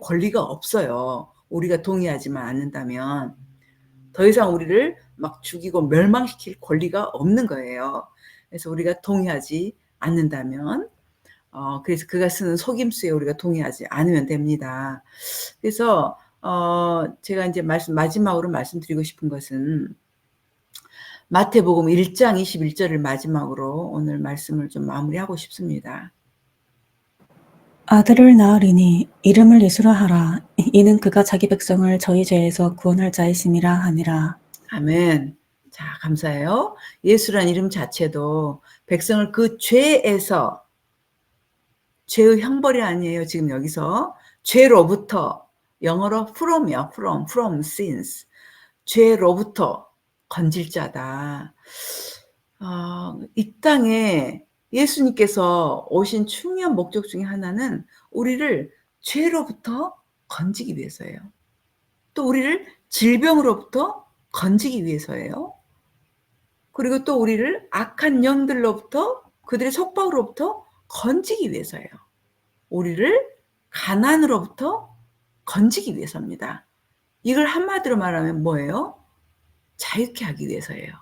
S1: 권리가 없어요. 우리가 동의하지만 않는다면. 더 이상 우리를 막 죽이고 멸망시킬 권리가 없는 거예요. 그래서 우리가 동의하지 않는다면 그래서 그가 쓰는 속임수에 우리가 동의하지 않으면 됩니다. 그래서 제가 이제 마지막으로 말씀드리고 싶은 것은 마태복음 1장 21절을 마지막으로 오늘 말씀을 좀 마무리하고 싶습니다.
S2: 아들을 낳으리니 이름을 예수라 하라. 이는 그가 자기 백성을 저희 죄에서 구원할 자이심이라 하니라.
S1: 아멘. 자, 감사해요. 예수란 이름 자체도 백성을 그 죄에서, 죄의 형벌이 아니에요. 지금 여기서 죄로부터, 영어로 from이요. from sins. 죄로부터 건질 자다. 이 땅에 예수님께서 오신 중요한 목적 중에 하나는 우리를 죄로부터 건지기 위해서예요. 또 우리를 질병으로부터 건지기 위해서예요. 그리고 또 우리를 악한 영들로부터, 그들의 속박으로부터 건지기 위해서예요. 우리를 가난으로부터 건지기 위해서입니다. 이걸 한마디로 말하면 뭐예요? 자유케 하기 위해서예요.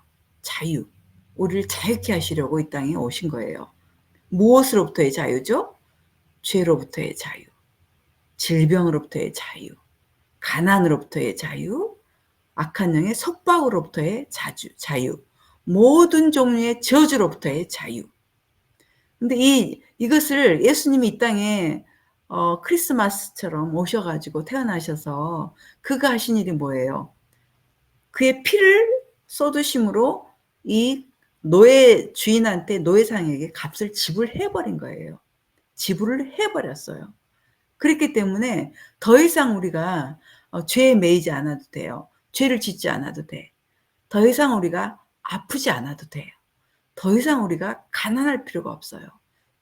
S1: 자유. 우리를 자유케 하시려고 이 땅에 오신 거예요. 무엇으로부터의 자유죠? 죄로부터의 자유, 질병으로부터의 자유, 가난으로부터의 자유, 악한 영의 속박으로부터의 자유, 모든 종류의 저주로부터의 자유. 근데 이것을 예수님이 이 땅에 크리스마스처럼 오셔가지고 태어나셔서 그가 하신 일이 뭐예요? 그의 피를 쏟으심으로 이 노예 주인한테 노예상에게 값을 지불해버린 거예요. 지불을 해버렸어요. 그렇기 때문에 더 이상 우리가 죄에 매이지 않아도 돼요. 죄를 짓지 않아도 돼. 더 이상 우리가 아프지 않아도 돼요. 더 이상 우리가 가난할 필요가 없어요.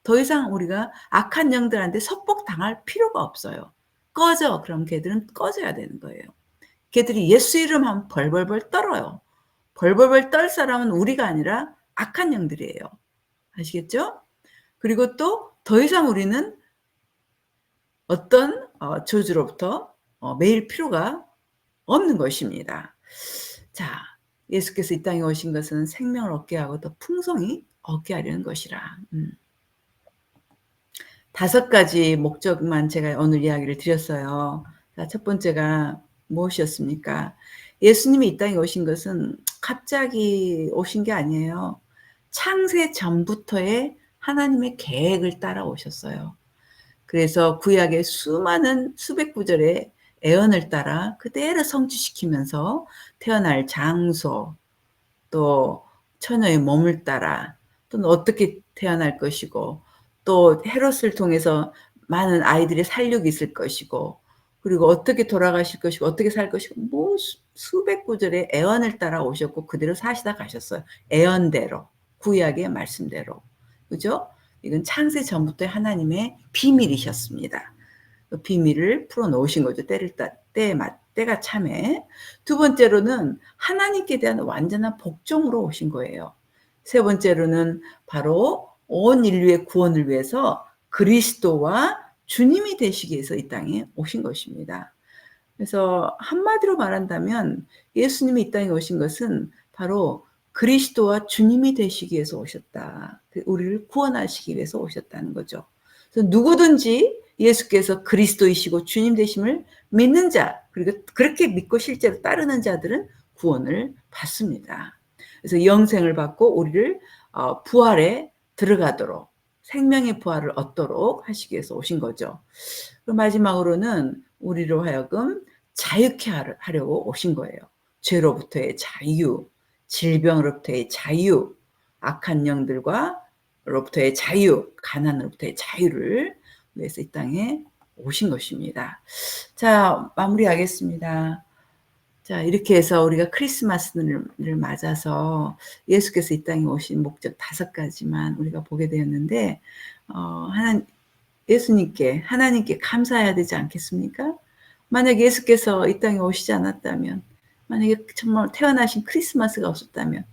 S1: 더 이상 우리가 악한 영들한테 속복당할 필요가 없어요. 꺼져. 그럼 걔들은 꺼져야 되는 거예요. 걔들이 예수 이름 하면 벌벌벌 떨어요. 벌벌벌 떨 사람은 우리가 아니라 악한 영들이에요. 아시겠죠? 그리고 또 더 이상 우리는 어떤 저주로부터 매일 필요가 없는 것입니다. 자, 예수께서 이 땅에 오신 것은 생명을 얻게 하고 더 풍성히 얻게 하려는 것이라. 5가지 목적만 제가 오늘 이야기를 드렸어요. 자, 첫 번째가 무엇이었습니까? 예수님이 이 땅에 오신 것은 갑자기 오신 게 아니에요. 창세 전부터의 하나님의 계획을 따라 오셨어요. 그래서 구약의 수많은 수백 구절의 애언을 따라 그대로 성취시키면서 태어날 장소, 또 처녀의 몸을 따라, 또는 어떻게 태어날 것이고, 또 헤롯을 통해서 많은 아이들의 살육이 있을 것이고, 그리고 어떻게 돌아가실 것이고, 어떻게 살 것이고, 뭐 수백 구절의 애언을 따라 오셨고 그대로 사시다 가셨어요. 애언대로, 구약의 말씀대로. 그죠? 이건 창세 전부터 하나님의 비밀이셨습니다. 그 비밀을 풀어놓으신 거죠. 때가 참에. 두 번째로는 하나님께 대한 완전한 복종으로 오신 거예요. 세 번째로는 바로 온 인류의 구원을 위해서 그리스도와 주님이 되시기 위해서 이 땅에 오신 것입니다. 그래서 한마디로 말한다면 예수님이 이 땅에 오신 것은 바로 그리스도와 주님이 되시기 위해서 오셨다. 우리를 구원하시기 위해서 오셨다는 거죠. 그래서 누구든지 예수께서 그리스도이시고 주님 되심을 믿는 자, 그리고 그렇게 믿고 실제로 따르는 자들은 구원을 받습니다. 그래서 영생을 받고 우리를 부활에 들어가도록, 생명의 부활을 얻도록 하시기 위해서 오신 거죠. 그리고 마지막으로는 우리로 하여금 자유케 하려고 오신 거예요. 죄로부터의 자유, 질병으로부터의 자유, 악한 영들과로부터의 자유, 가난으로부터의 자유를 위해서 이 땅에 오신 것입니다. 자, 마무리하겠습니다. 자, 이렇게 해서 우리가 크리스마스를 맞아서 예수께서 이 땅에 오신 목적 5가지만 우리가 보게 되었는데, 예수님께, 하나님께 감사해야 되지 않겠습니까? 만약 예수께서 이 땅에 오시지 않았다면, 만약에 정말 태어나신 크리스마스가 없었다면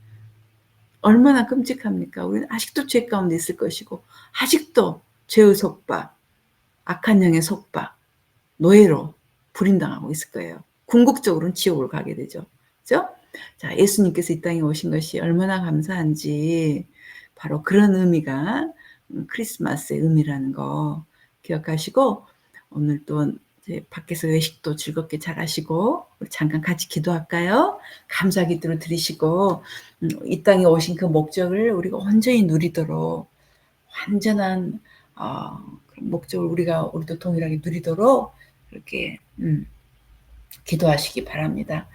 S1: 얼마나 끔찍합니까? 우리는 아직도 죄 가운데 있을 것이고, 아직도 죄의 속박, 악한 영의 속박, 노예로 불임당하고 있을 거예요. 궁극적으로는 지옥을 가게 되죠. 그죠? 자, 예수님께서 이 땅에 오신 것이 얼마나 감사한지 바로 그런 의미가 크리스마스의 의미라는 거 기억하시고, 오늘 또 이제 밖에서 외식도 즐겁게 잘 하시고, 우리 잠깐 같이 기도할까요? 감사 기도를 드리시고, 이 땅에 오신 그 목적을 우리가 온전히 누리도록, 완전한 그런 목적을 우리도 동일하게 누리도록 그렇게 기도하시기 바랍니다.